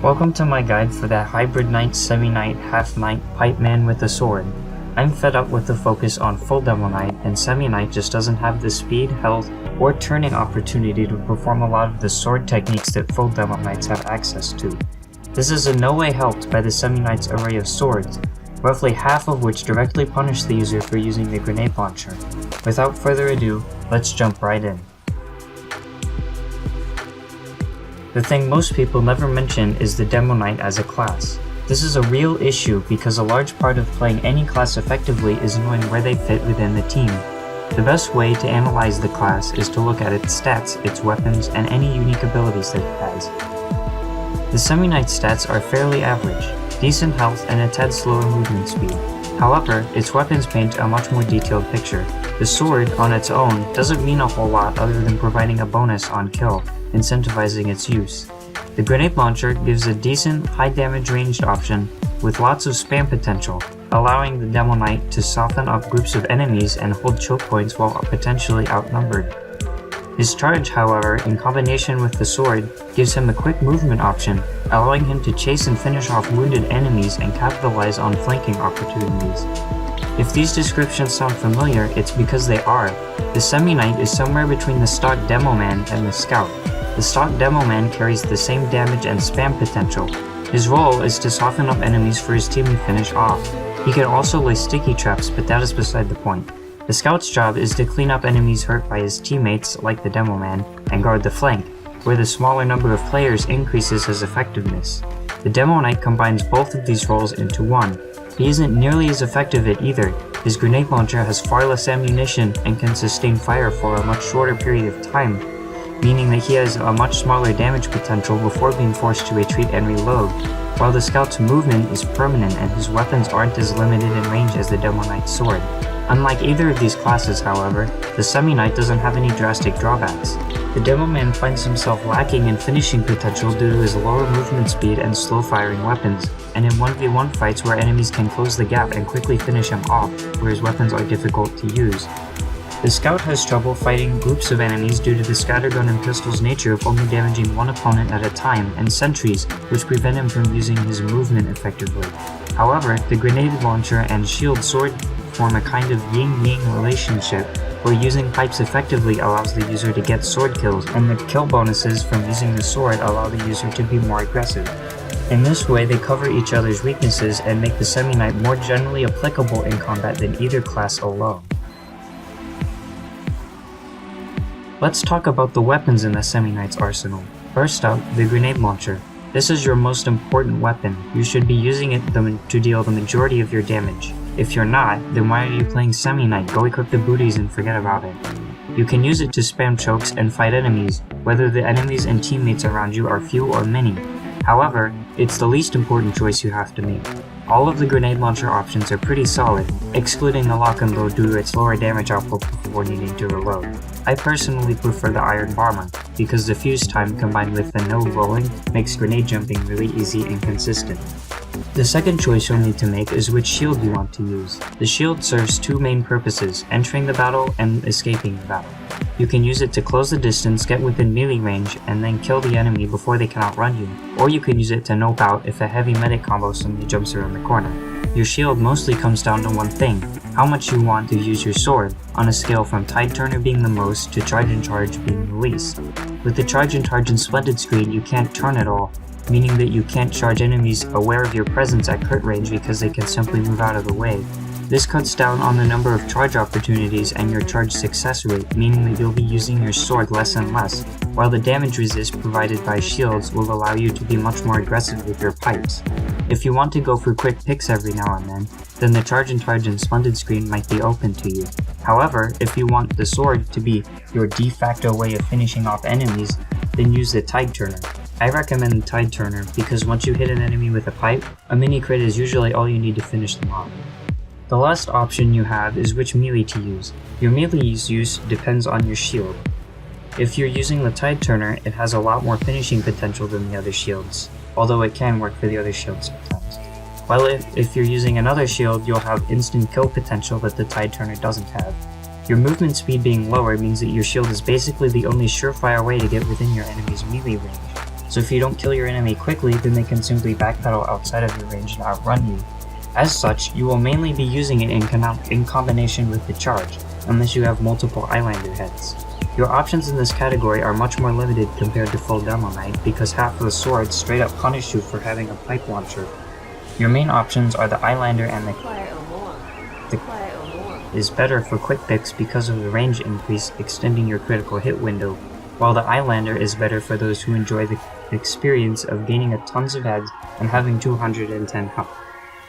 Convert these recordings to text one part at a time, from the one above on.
Welcome to my guide for that hybrid knight, semi-knight, half-knight, pipe man with a sword. I'm fed up with the focus on full demo knight, and semi-knight just doesn't have the speed, health, or turning opportunity to perform a lot of the sword techniques that full demo knights have access to. This is in no way helped by the semi-knight's array of swords, roughly half of which directly punish the user for using the grenade launcher. Without further ado, let's jump right in. The thing most people never mention is the demo knight as a class. This is a real issue because a large part of playing any class effectively is knowing where they fit within the team. The best way to analyze the class is to look at its stats, its weapons, and any unique abilities that it has. The semi-knight's stats are fairly average, decent health, and a tad slower movement speed. However, its weapons paint a much more detailed picture. The sword, on its own, doesn't mean a whole lot other than providing a bonus on kill, incentivizing its use. The grenade launcher gives a decent, high damage ranged option with lots of spam potential, allowing the demo knight to soften up groups of enemies and hold choke points while potentially outnumbered. His charge, however, in combination with the sword, gives him a quick movement option, allowing him to chase and finish off wounded enemies and capitalize on flanking opportunities. If these descriptions sound familiar, it's because they are. The semi-knight is somewhere between the stock demo man and the scout. The stock demo man carries the same damage and spam potential. His role is to soften up enemies for his team to finish off. He can also lay sticky traps, but that is beside the point. The scout's job is to clean up enemies hurt by his teammates, like the demo man, and guard the flank, where the smaller number of players increases his effectiveness. The demo knight combines both of these roles into one. He isn't nearly as effective at either. His grenade launcher has far less ammunition and can sustain fire for a much shorter period of time, meaning that he has a much smaller damage potential before being forced to retreat and reload, while the scout's movement is permanent and his weapons aren't as limited in range as the demo knight's sword. Unlike either of these classes, however, the semi-knight doesn't have any drastic drawbacks. The demo man finds himself lacking in finishing potential due to his lower movement speed and slow firing weapons, and in 1v1 fights where enemies can close the gap and quickly finish him off, where his weapons are difficult to use. The scout has trouble fighting groups of enemies due to the scattergun and pistol's nature of only damaging one opponent at a time, and sentries, which prevent him from using his movement effectively. However, the grenade launcher and shield sword form a kind of yin-yang relationship, where using pipes effectively allows the user to get sword kills, and the kill bonuses from using the sword allow the user to be more aggressive. In this way, they cover each other's weaknesses and make the semi-knight more generally applicable in combat than either class alone. Let's talk about the weapons in the semi-knight's arsenal. First up, the grenade launcher. This is your most important weapon. You should be using it to deal the majority of your damage. If you're not, then why are you playing semi-knight? Go equip the booties and forget about it. You can use it to spam chokes and fight enemies, whether the enemies and teammates around you are few or many. However, it's the least important choice you have to make. All of the grenade launcher options are pretty solid, excluding the lock and load due to its lower damage output before needing to reload. I personally prefer the iron bomber, because the fuse time combined with the no rolling makes grenade jumping really easy and consistent. The second choice you'll need to make is which shield you want to use. The shield serves two main purposes, entering the battle and escaping the battle. You can use it to close the distance, get within melee range, and then kill the enemy before they can outrun you, or you can use it to nope out if a heavy medic combo suddenly jumps around the corner. Your shield mostly comes down to one thing, how much you want to use your sword, on a scale from Tide Turner being the most to Charge and Charge being the least. With the Charge and Charge and Splendid screen, you can't turn at all, meaning that you can't charge enemies aware of your presence at crit range because they can simply move out of the way. This cuts down on the number of charge opportunities and your charge success rate, meaning that you'll be using your sword less and less, while the damage resist provided by shields will allow you to be much more aggressive with your pipes. If you want to go for quick picks every now and then the Charge and Splendid screen might be open to you. However, if you want the sword to be your de facto way of finishing off enemies, then use the Tide Turner. I recommend the Tide Turner because once you hit an enemy with a pipe, a mini crit is usually all you need to finish them off. The last option you have is which melee to use. Your melee's use depends on your shield. If you're using the Tide Turner, it has a lot more finishing potential than the other shields, although it can work for the other shields sometimes. While if you're using another shield, you'll have instant kill potential that the Tide Turner doesn't have. Your movement speed being lower means that your shield is basically the only surefire way to get within your enemy's melee range. so if you don't kill your enemy quickly, then they can simply backpedal outside of your range and outrun you. As such, you will mainly be using it in combination with the charge, unless you have multiple Eyelander heads. Your options in this category are much more limited compared to full Demo Knight because half of the swords straight up punish you for having a pipe launcher. Your main options are the Eyelander and the is better for quick picks because of the range increase extending your critical hit window, while the Eyelander is better for those who enjoy the experience of gaining a tons of heads and having 210 health.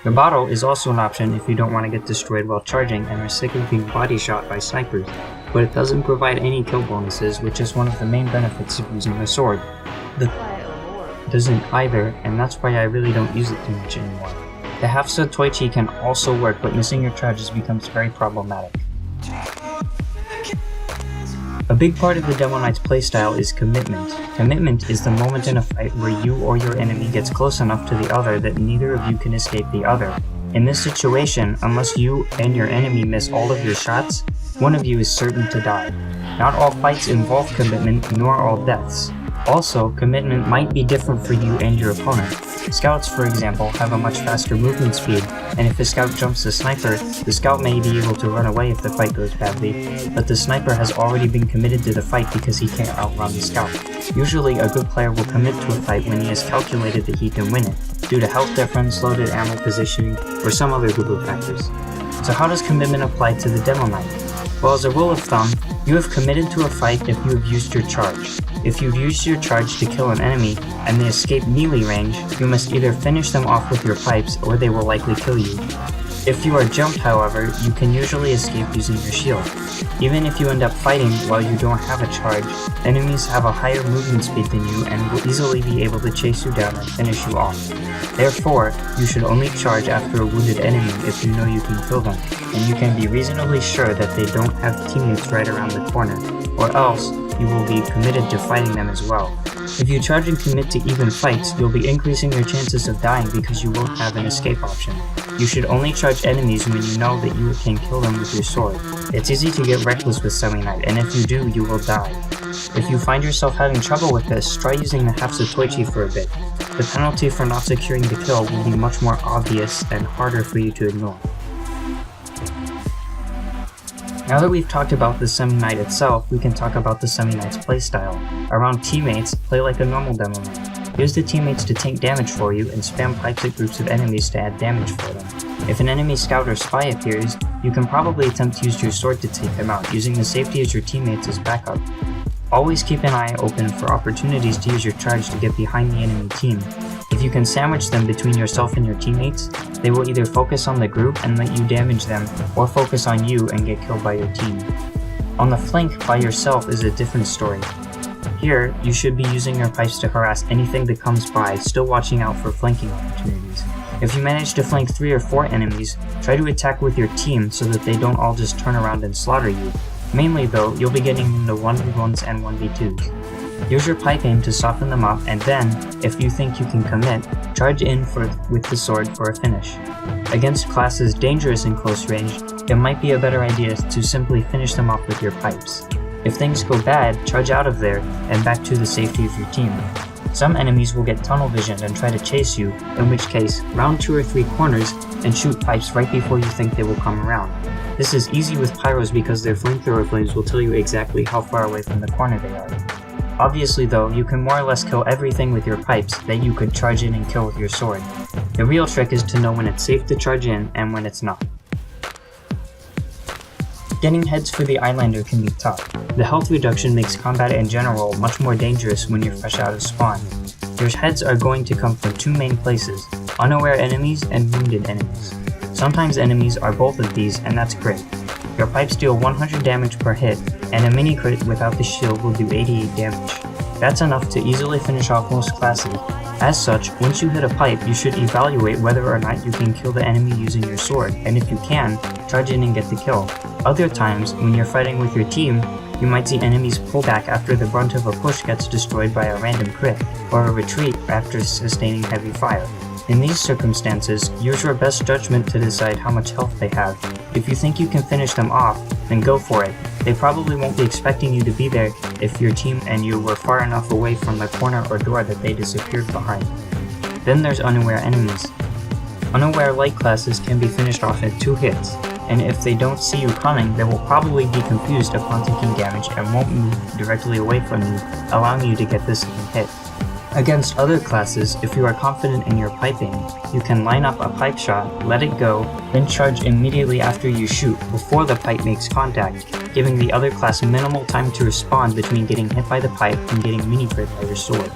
The bottle is also an option if you don't want to get destroyed while charging and are sick of being body shot by snipers, but it doesn't provide any kill bonuses, which is one of the main benefits of using the sword. The doesn't either, and that's why I really don't use it too much anymore. The half-so Toichi can also work, but missing your charges becomes very problematic. A big part of the Demo Knight's playstyle is commitment. Commitment is the moment in a fight where you or your enemy gets close enough to the other that neither of you can escape the other. In this situation, unless you and your enemy miss all of your shots, one of you is certain to die. Not all fights involve commitment, nor all deaths. Also, commitment might be different for you and your opponent. Scouts, for example, have a much faster movement speed, and if a scout jumps the sniper, the scout may be able to run away if the fight goes badly, but the sniper has already been committed to the fight because he can't outrun the scout. Usually, a good player will commit to a fight when he has calculated that he can win it, due to health difference, loaded ammo positioning, or some other group of factors. So how does commitment apply to the Demo Knight? Well, as a rule of thumb, you have committed to a fight if you have used your charge. If you've used your charge to kill an enemy and they escape melee range, you must either finish them off with your pipes or they will likely kill you. If you are jumped, however, you can usually escape using your shield. Even if you end up fighting while you don't have a charge, enemies have a higher movement speed than you and will easily be able to chase you down and finish you off. Therefore, you should only charge after a wounded enemy if you know you can kill them, and you can be reasonably sure that they don't have teammates right around the corner, or else you will be committed to fighting them as well. If you charge and commit to even fights, you'll be increasing your chances of dying because you won't have an escape option. You should only charge enemies when you know that you can kill them with your sword. It's easy to get reckless with Semi-Knight, and if you do, you will die. If you find yourself having trouble with this, try using the half-so Toichi for a bit. The penalty for not securing the kill will be much more obvious and harder for you to ignore. Now that we've talked about the Semi-Knight itself, we can talk about the Semi-Knight's playstyle. Around teammates, play like a normal Demo Knight. Use the teammates to tank damage for you and spam pipes at groups of enemies to add damage for them. If an enemy scout or spy appears, you can probably attempt to use your sword to take them out, using the safety as your teammates as backup. Always keep an eye open for opportunities to use your charge to get behind the enemy team. If you can sandwich them between yourself and your teammates, they will either focus on the group and let you damage them, or focus on you and get killed by your team. On the flank by yourself is a different story. Here, you should be using your pipes to harass anything that comes by, still watching out for flanking opportunities. If you manage to flank 3 or 4 enemies, try to attack with your team so that they don't all just turn around and slaughter you. Mainly though, you'll be getting into 1v1s and 1v2s. Use your pipe aim to soften them up, and then, if you think you can commit, charge in with the sword for a finish. Against classes dangerous in close range, it might be a better idea to simply finish them off with your pipes. If things go bad, charge out of there and back to the safety of your team. Some enemies will get tunnel visioned and try to chase you, in which case, round 2 or 3 corners and shoot pipes right before you think they will come around. This is easy with pyros because their flamethrower flames will tell you exactly how far away from the corner they are. Obviously though, you can more or less kill everything with your pipes that you could charge in and kill with your sword. The real trick is to know when it's safe to charge in and when it's not. Getting heads for the Eyelander can be tough. The health reduction makes combat in general much more dangerous when you're fresh out of spawn. Your heads are going to come from 2 main places, unaware enemies and wounded enemies. Sometimes enemies are both of these, and that's great. Your pipes deal 100 damage per hit, and a mini crit without the shield will do 88 damage. That's enough to easily finish off most classes. As such, once you hit a pipe, you should evaluate whether or not you can kill the enemy using your sword, and if you can, charge in and get the kill. Other times, when you're fighting with your team, you might see enemies pull back after the brunt of a push gets destroyed by a random crit, or a retreat after sustaining heavy fire. In these circumstances, use your best judgment to decide how much health they have. If you think you can finish them off, then go for it. They probably won't be expecting you to be there if your team and you were far enough away from the corner or door that they disappeared behind. Then there's unaware enemies. Unaware light classes can be finished off in 2 hits, and if they don't see you coming, they will probably be confused upon taking damage and won't move directly away from you, allowing you to get the second hit. Against other classes, if you are confident in your piping, you can line up a pipe shot, let it go, then charge immediately after you shoot, before the pipe makes contact, giving the other class minimal time to respond between getting hit by the pipe and getting mini-crit by your sword.